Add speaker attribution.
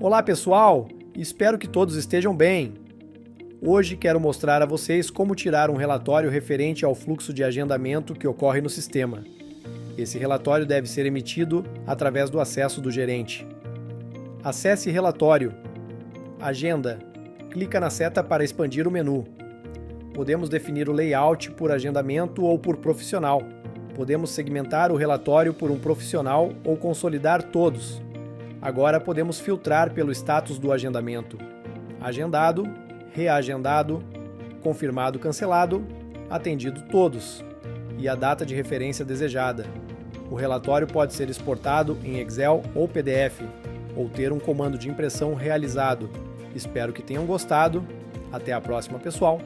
Speaker 1: Olá pessoal, espero que todos estejam bem. Hoje quero mostrar a vocês como tirar um relatório referente ao fluxo de agendamento que ocorre no sistema. Esse relatório deve ser emitido através do acesso do gerente. Acesse Relatório, Agenda, clica na seta para expandir o menu. Podemos definir o layout por agendamento ou por profissional. Podemos segmentar o relatório por um profissional ou consolidar todos. Agora podemos filtrar pelo status do agendamento: agendado, reagendado, confirmado, cancelado, atendido todos e a data de referência desejada. O relatório pode ser exportado em Excel ou PDF ou ter um comando de impressão realizado. Espero que tenham gostado. Até a próxima, pessoal!